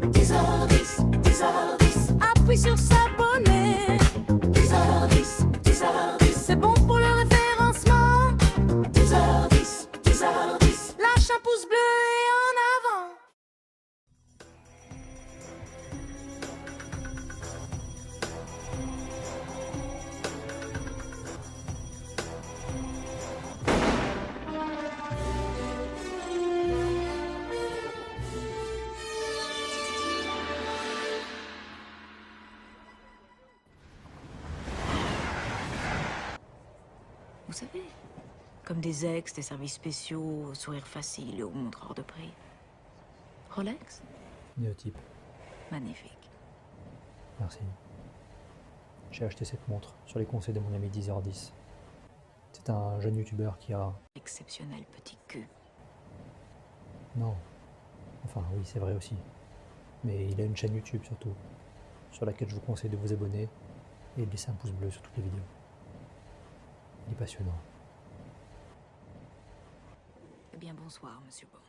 10h10, 10h10, appuie sur s'abonner. 10h10, 10h10, c'est bon pour le référencement. 10h10, 10h10, lâche un pouce bleu et en avant. Vous savez, comme des ex, des services spéciaux, au sourire facile et au montreur de prix. Rolex, Néotype, magnifique. merci. J'ai acheté cette montre sur les conseils de mon ami 10h10. C'est un jeune youtubeur qui a... Exceptionnel petit cul. Non. Enfin oui, c'est vrai aussi. Mais il a une chaîne YouTube surtout, sur laquelle je vous conseille de vous abonner et de laisser un pouce bleu sur toutes les vidéos. Il est passionnant. Eh bien, bonsoir, Monsieur Bond.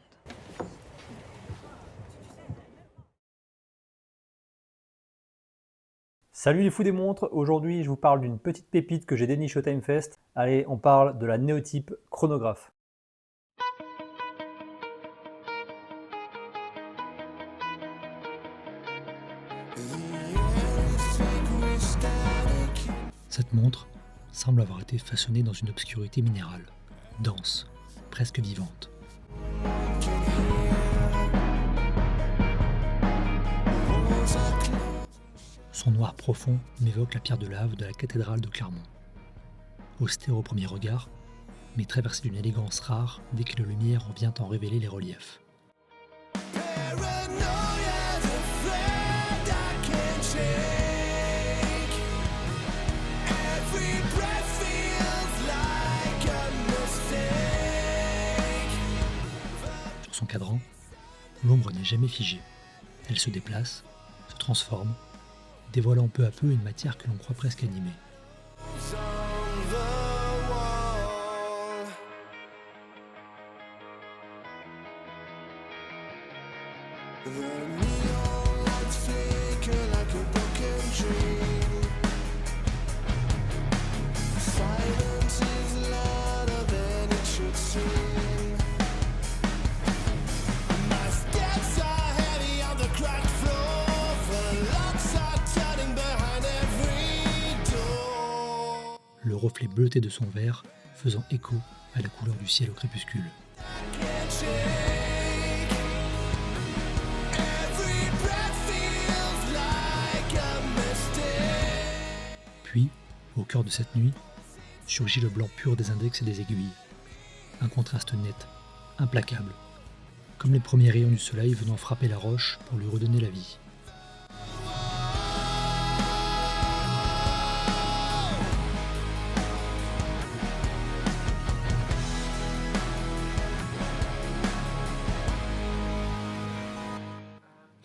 Salut les fous des montres, aujourd'hui je vous parle d'une petite pépite que j'ai dénichée au Timefest. Allez, on parle de la Néotype chronographe. Cette montre semble avoir été façonnée dans une obscurité minérale, dense, presque vivante. Son noir profond m'évoque la pierre de lave de la cathédrale de Clermont. Austère au premier regard, mais traversée d'une élégance rare dès que la lumière vient en révéler les reliefs. Sur son cadran, l'ombre n'est jamais figée. Elle se déplace, se transforme, dévoilant peu à peu une matière que l'on croit presque animée. Le reflet bleuté de son verre faisant écho à la couleur du ciel au crépuscule. Puis, au cœur de cette nuit, surgit le blanc pur des index et des aiguilles. Un contraste net, implacable, comme les premiers rayons du soleil venant frapper la roche pour lui redonner la vie.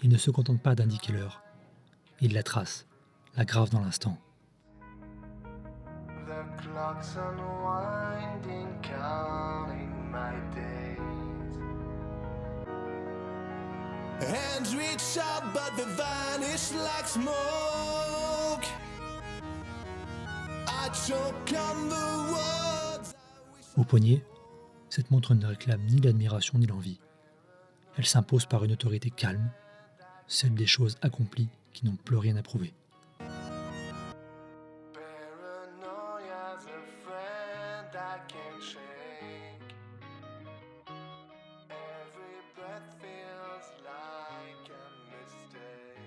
Il ne se contente pas d'indiquer l'heure, il la trace, la grave dans l'instant. The clock's unwinding, counting my days. Hands reach out, but they vanish like smoke. I choke on the words. Au poignet, cette montre ne réclame ni l'admiration ni l'envie. Elle s'impose par une autorité calme, celle des choses accomplies qui n'ont plus rien à prouver. Paranoia's a friend I can't shake. Every breath feels like a mistake.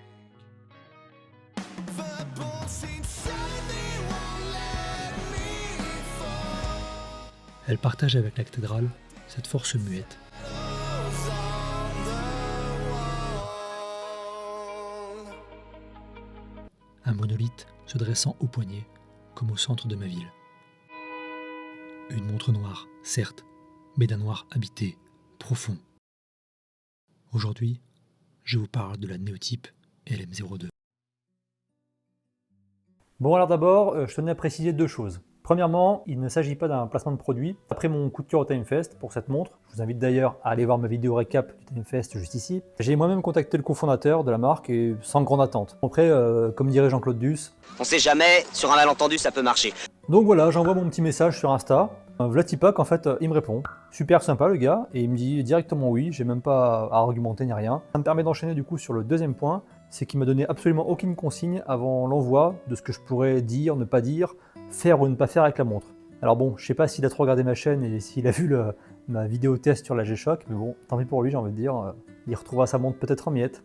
The bolts inside they won't let me fall. Elle partage avec la cathédrale cette force muette, un monolithe se dressant au poignet, comme au centre de ma ville. Une montre noire, certes, mais d'un noir habité, profond. Aujourd'hui, je vous parle de la Néotype LM02. Bon alors d'abord, je tenais à préciser deux choses. Premièrement, il ne s'agit pas d'un placement de produit. Après mon coup de cœur au TimeFest pour cette montre, je vous invite d'ailleurs à aller voir ma vidéo récap du TimeFest juste ici, j'ai moi-même contacté le cofondateur de la marque et sans grande attente. Après, comme dirait Jean-Claude Duss, On sait jamais, sur un malentendu ça peut marcher. donc voilà, j'envoie mon petit message sur Insta. Vlatipak, en fait, il me répond. Super sympa le gars, et il me dit directement oui, j'ai même pas à argumenter ni rien. Ça me permet d'enchaîner du coup sur le deuxième point, c'est qu'il m'a donné absolument aucune consigne avant l'envoi de ce que je pourrais dire, ne pas dire, faire ou ne pas faire avec la montre. Alors bon, je sais pas s'il a trop regardé ma chaîne et s'il a vu ma vidéo test sur la G-Shock, mais bon, tant pis pour lui, j'ai envie de dire, il retrouvera sa montre peut-être en miettes.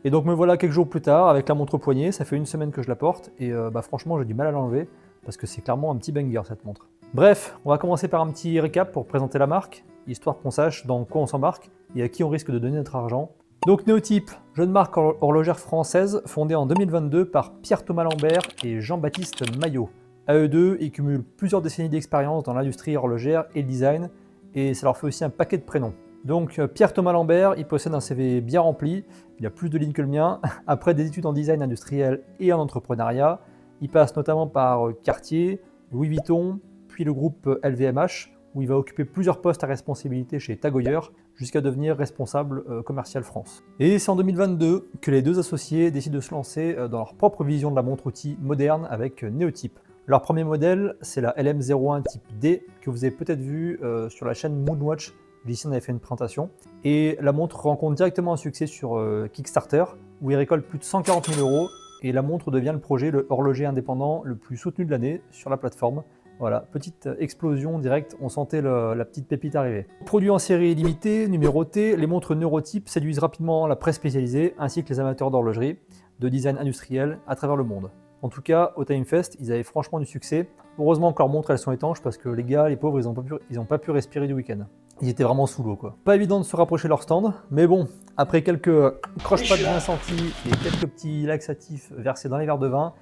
Et donc me voilà quelques jours plus tard avec la montre au poignet, ça fait une semaine que je la porte et franchement j'ai du mal à l'enlever parce que c'est clairement un petit banger cette montre. Bref, on va commencer par un petit récap pour présenter la marque, histoire qu'on sache dans quoi on s'embarque et à qui on risque de donner notre argent. Donc Neotype, jeune marque horlogère française fondée en 2022 par Pierre-Thomas Lambert et Jean-Baptiste Maillot. À eux deux, ils cumulent plusieurs décennies d'expérience dans l'industrie horlogère et le design et ça leur fait aussi un paquet de prénoms. Donc Pierre-Thomas Lambert, il possède un CV bien rempli, il a plus de lignes que le mien. Après des études en design industriel et en entrepreneuriat, il passe notamment par Cartier, Louis Vuitton, puis le groupe LVMH, où il va occuper plusieurs postes à responsabilité chez Tag Heuer, jusqu'à devenir responsable commercial France. Et c'est en 2022 que les deux associés décident de se lancer dans leur propre vision de la montre-outil moderne avec Neotype. Leur premier modèle, c'est la LM01 type D, que vous avez peut-être vu sur la chaîne Moonwatch. Ici, on avait fait une présentation. Et la montre rencontre directement un succès sur Kickstarter, où il récolte plus de 140 000 €. Et la montre devient le projet le horloger indépendant le plus soutenu de l'année sur la plateforme. Voilà, petite explosion directe, on sentait la petite pépite arriver. Produit en série limitée, numéroté, les montres Neotype séduisent rapidement la presse spécialisée ainsi que les amateurs d'horlogerie, de design industriel à travers le monde. En tout cas, au TimeFest, ils avaient franchement du succès. Heureusement que leurs montres elles sont étanches parce que les gars, les pauvres, ils n'ont pas pu respirer du week-end. Ils étaient vraiment sous l'eau quoi. Pas évident de se rapprocher de leur stand, mais bon, après quelques croche-pattes bien sentis et quelques petits laxatifs versés dans les verres de vin,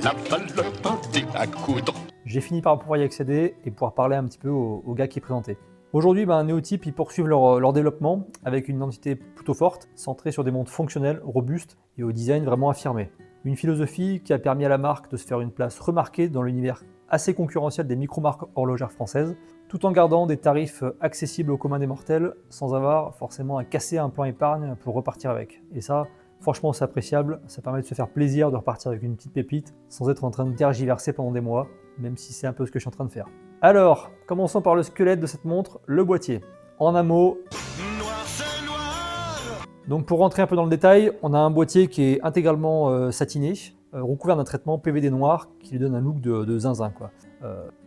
La valeur à coudre. j'ai fini par pouvoir y accéder et pouvoir parler un petit peu aux gars qui présentaient. Aujourd'hui, Neotype, ils poursuivent leur développement avec une identité plutôt forte, centrée sur des montres fonctionnelles, robustes et au design vraiment affirmé. Une philosophie qui a permis à la marque de se faire une place remarquée dans l'univers assez concurrentiel des micro-marques horlogères françaises, tout en gardant des tarifs accessibles au commun des mortels, sans avoir forcément à casser un plan épargne pour repartir avec. Et ça, franchement, c'est appréciable, ça permet de se faire plaisir, de repartir avec une petite pépite, sans être en train de tergiverser pendant des mois, même si c'est un peu ce que je suis en train de faire. Alors, commençons par le squelette de cette montre, le boîtier. En un mot, Noir c'est noir. donc pour rentrer un peu dans le détail, on a un boîtier qui est intégralement satiné, recouvert d'un traitement PVD noir qui lui donne un look de zinzin quoi.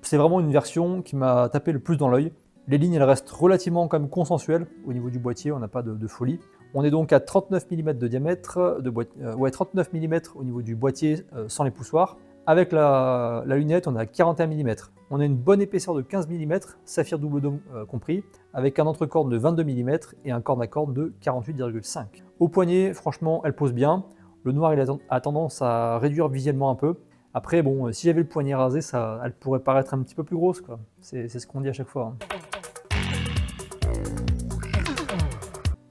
C'est vraiment une version qui m'a tapé le plus dans l'œil. Les lignes elles restent relativement quand même consensuelles au niveau du boîtier, on n'a pas de folie. On est donc à 39 mm de diamètre, 39 mm au niveau du boîtier sans les poussoirs. Avec la lunette, on est à 41 mm. On a une bonne épaisseur de 15 mm, saphir double dôme compris, avec un entrecorde de 22 mm et un corne à corde de 48,5. Au poignet, franchement, elle pose bien. Le noir, il a tendance à réduire visuellement un peu. Après, bon, si j'avais le poignet rasé, elle pourrait paraître un petit peu plus grosse, quoi. C'est ce qu'on dit à chaque fois.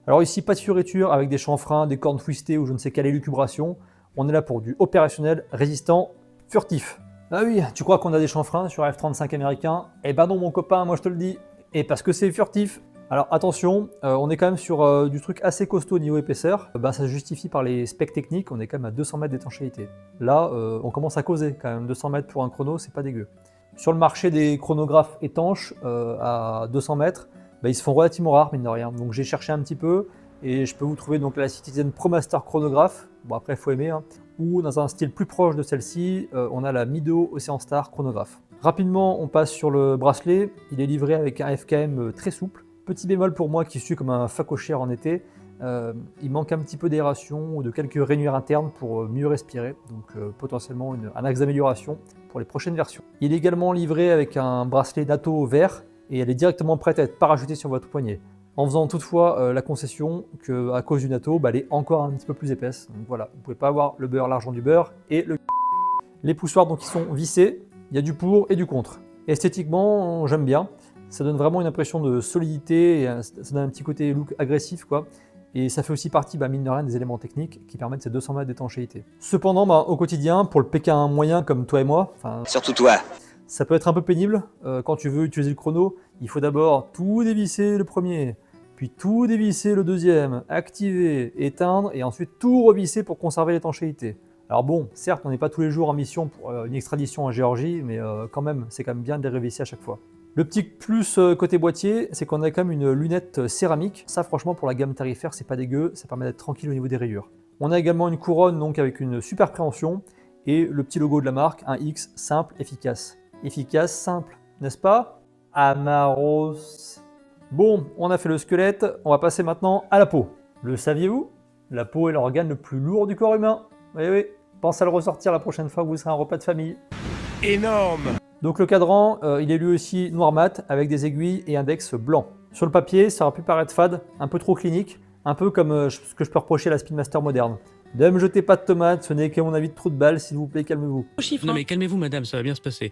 Alors ici, pas de fioriture avec des chanfreins, des cornes twistées ou je ne sais quelle élucubration. On est là pour du opérationnel, résistant, furtif. Ah oui, tu crois qu'on a des chanfreins sur F-35 américain? Eh ben non mon copain, moi je te le dis. Et parce que c'est furtif. Alors attention, on est quand même sur du truc assez costaud niveau épaisseur. Ça se justifie par les specs techniques, on est quand même à 200 mètres d'étanchéité. Là, on commence à causer quand même. 200 mètres pour un chrono, c'est pas dégueu. Sur le marché des chronographes étanches à 200 mètres, ils se font relativement rares mine de rien. Donc j'ai cherché un petit peu et je peux vous trouver donc la Citizen ProMaster chronographe. Bon après il faut aimer, hein. Ou dans un style plus proche de celle-ci, on a la Mido Ocean Star chronographe. Rapidement, on passe sur le bracelet. Il est livré avec un FKM très souple. Petit bémol pour moi qui suis comme un facochère en été, il manque un petit peu d'aération ou de quelques rainures internes pour mieux respirer, donc potentiellement un axe d'amélioration pour les prochaines versions. Il est également livré avec un bracelet NATO vert et elle est directement prête à être parachutée sur votre poignet. En faisant toutefois la concession qu'à cause du NATO, elle est encore un petit peu plus épaisse. Donc voilà, vous ne pouvez pas avoir le beurre, l'argent du beurre et le. Les poussoirs donc ils sont vissés, il y a du pour et du contre. Esthétiquement, j'aime bien. Ça donne vraiment une impression de solidité, et ça donne un petit côté look agressif quoi. et ça fait aussi partie, mine de rien, des éléments techniques qui permettent ces 200 mètres d'étanchéité. Cependant, au quotidien, pour le Pékin moyen comme toi et moi, Surtout toi. ça peut être un peu pénible. Quand tu veux utiliser le chrono, il faut d'abord tout dévisser le premier, puis tout dévisser le deuxième, activer, éteindre, et ensuite tout revisser pour conserver l'étanchéité. Alors bon, certes, on n'est pas tous les jours en mission pour une extradition en Géorgie, mais quand même, c'est quand même bien de les revisser à chaque fois. Le petit plus côté boîtier, c'est qu'on a quand même une lunette céramique. Ça, franchement, pour la gamme tarifaire, c'est pas dégueu, ça permet d'être tranquille au niveau des rayures. On a également une couronne donc avec une super préhension et le petit logo de la marque, un X simple, efficace. Efficace, simple, n'est-ce pas? Amaros. Bon, on a fait le squelette, on va passer maintenant à la peau. Le saviez-vous? La peau est l'organe le plus lourd du corps humain. Oui, oui, pense à le ressortir la prochaine fois que vous serez à un repas de famille. Énorme. Donc le cadran, il est lui aussi noir mat avec des aiguilles et index blanc. Sur le papier, ça aurait pu paraître fade, un peu trop clinique, un peu comme ce que je peux reprocher à la Speedmaster moderne. Ne me jetez pas de tomates, ce n'est qu'à mon avis de trop de balles, s'il vous plaît, calmez-vous. Non mais calmez-vous madame, ça va bien se passer.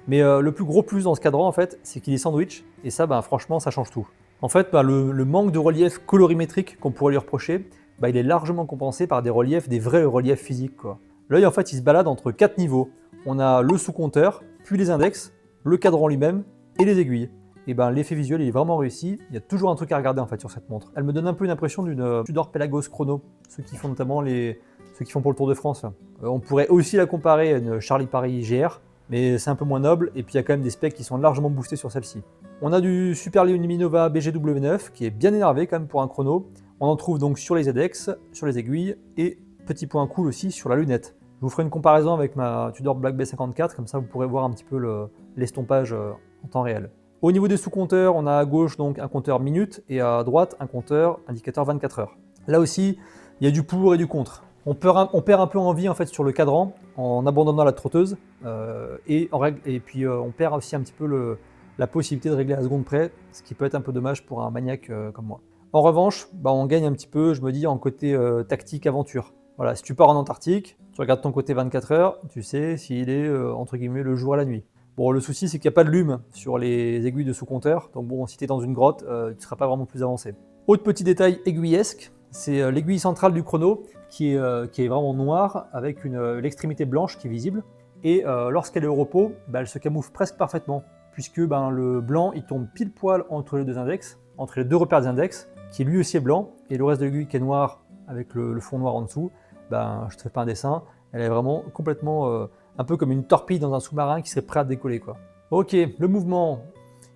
Mais le plus gros plus dans ce cadran, en fait, c'est qu'il est sandwich, et ça, franchement, ça change tout. En fait, le manque de relief colorimétrique qu'on pourrait lui reprocher, il est largement compensé par des reliefs, des vrais reliefs physiques, quoi. L'œil, en fait, il se balade entre 4 niveaux. On a le sous-compteur, puis les index, le cadran lui-même et les aiguilles. Et l'effet visuel, il est vraiment réussi. Il y a toujours un truc à regarder, en fait, sur cette montre. Elle me donne un peu une impression d'une Tudor Pelagos Chrono, ceux qui font notamment ceux qui font pour le Tour de France. On pourrait aussi la comparer à une Charlie Paris GR, mais c'est un peu moins noble, et puis il y a quand même des specs qui sont largement boostés sur celle-ci. On a du Super Luminova BGW9, qui est bien énervé quand même pour un chrono. On en trouve donc sur les index, sur les aiguilles, et petit point cool aussi sur la lunette. Je vous ferai une comparaison avec ma Tudor Black B54, comme ça vous pourrez voir un petit peu l'estompage en temps réel. Au niveau des sous-compteurs, on a à gauche donc un compteur minutes, et à droite un compteur indicateur 24 heures. Là aussi, il y a du pour et du contre. On perd un peu en vie en fait sur le cadran en abandonnant la trotteuse et puis on perd aussi un petit peu la possibilité de régler à la seconde près, ce qui peut être un peu dommage pour un maniaque comme moi. En revanche, on gagne un petit peu, je me dis, en côté tactique aventure. Voilà, si tu pars en Antarctique, tu regardes ton côté 24 heures, tu sais s'il est entre guillemets le jour et la nuit. Bon, le souci c'est qu'il n'y a pas de lume sur les aiguilles de sous-compteur, donc bon, si tu es dans une grotte, tu ne seras pas vraiment plus avancé. Autre petit détail aiguillesque, c'est l'aiguille centrale du chrono qui est vraiment noire avec l'extrémité blanche qui est visible. Et lorsqu'elle est au repos, elle se camoufle presque parfaitement puisque le blanc il tombe pile poil entre les deux index, entre les deux repères des index, qui lui aussi est blanc, et le reste de l'aiguille qui est noir avec le fond noir en dessous, je ne te fais pas un dessin, elle est vraiment complètement un peu comme une torpille dans un sous-marin qui serait prêt à décoller, quoi. Ok, le mouvement,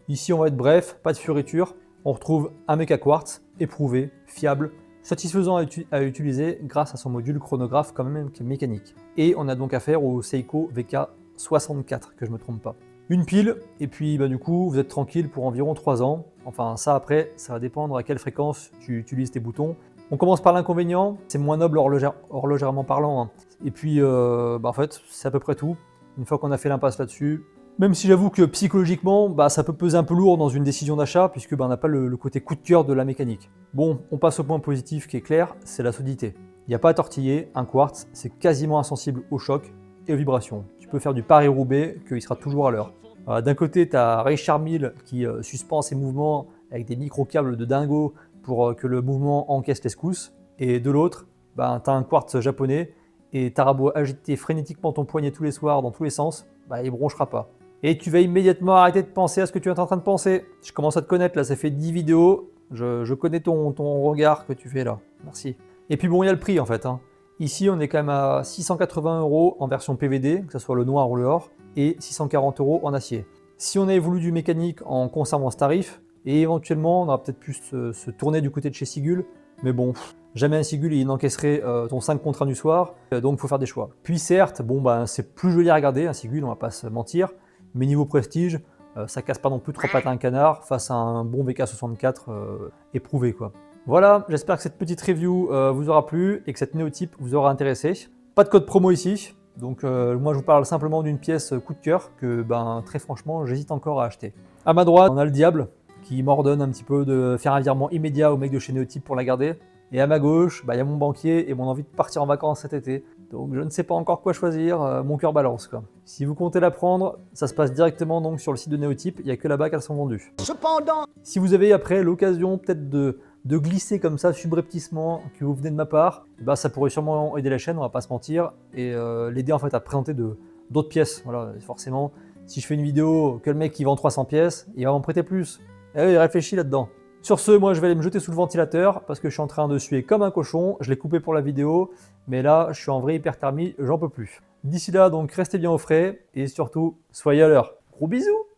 ici on va être bref, pas de fioriture, on retrouve un méca quartz, éprouvé, fiable, satisfaisant à utiliser grâce à son module chronographe quand même qui est mécanique. Et on a donc affaire au Seiko VK64, que je ne me trompe pas. Une pile, et puis du coup vous êtes tranquille pour environ 3 ans. Enfin ça après, ça va dépendre à quelle fréquence tu utilises tes boutons. On commence par l'inconvénient, c'est moins noble horlogèrement parlant, hein. Et puis en fait c'est à peu près tout. Une fois qu'on a fait l'impasse là-dessus, même si j'avoue que psychologiquement ça peut peser un peu lourd dans une décision d'achat puisque on n'a pas le côté coup de cœur de la mécanique. Bon, on passe au point positif qui est clair, c'est la solidité. Il n'y a pas à tortiller, un quartz c'est quasiment insensible au choc et aux vibrations. Tu peux faire du Paris-Roubaix qu'il sera toujours à l'heure. D'un côté, tu as Ray Charmil qui suspend ses mouvements avec des micro-câbles de dingo pour que le mouvement encaisse les secousses. Et de l'autre, tu as un quartz japonais et tu auras beau agiter frénétiquement ton poignet tous les soirs dans tous les sens, il ne bronchera pas. Et tu vas immédiatement arrêter de penser à ce que tu es en train de penser. Je commence à te connaître là, ça fait 10 vidéos, je connais ton regard que tu fais là. Merci. Et puis bon, il y a le prix en fait, hein. Ici, on est quand même à 680 € en version PVD, que ce soit le noir ou le or, et 640 € en acier. Si on avait voulu du mécanique en conservant ce tarif, et éventuellement on aurait peut-être pu se tourner du côté de chez Sigul, mais bon, jamais un Sigul il n'encaisserait ton 5 contre 1 du soir, donc il faut faire des choix. Puis certes, c'est plus joli à regarder, un Sigul, on va pas se mentir, mais niveau prestige, ça casse pas non plus 3 pattes à un canard face à un bon VK64 éprouvé, quoi. Voilà, j'espère que cette petite review vous aura plu et que cette néotype vous aura intéressé. Pas de code promo ici, donc moi je vous parle simplement d'une pièce coup de cœur que très franchement j'hésite encore à acheter. À ma droite, on a le diable qui m'ordonne un petit peu de faire un virement immédiat au mec de chez Néotype pour la garder. Et à ma gauche, il y a mon banquier et mon envie de partir en vacances cet été. Donc je ne sais pas encore quoi choisir, mon cœur balance, quoi. Si vous comptez la prendre, ça se passe directement donc sur le site de Néotype, il n'y a que là-bas qu'elles sont vendues. Cependant, si vous avez après l'occasion peut-être de de glisser comme ça subrepticement que vous venez de ma part, bah, ça pourrait sûrement aider la chaîne, on va pas se mentir, et l'aider en fait à présenter d'autres pièces. Voilà, forcément, si je fais une vidéo que le mec qui vend 300 pièces, il va m'en prêter plus. Et il réfléchit là-dedans. Sur ce, moi je vais aller me jeter sous le ventilateur parce que je suis en train de suer comme un cochon. Je l'ai coupé pour la vidéo, mais là je suis en vraie hyperthermie, j'en peux plus. D'ici là, donc restez bien au frais et surtout, soyez à l'heure. Gros bisous!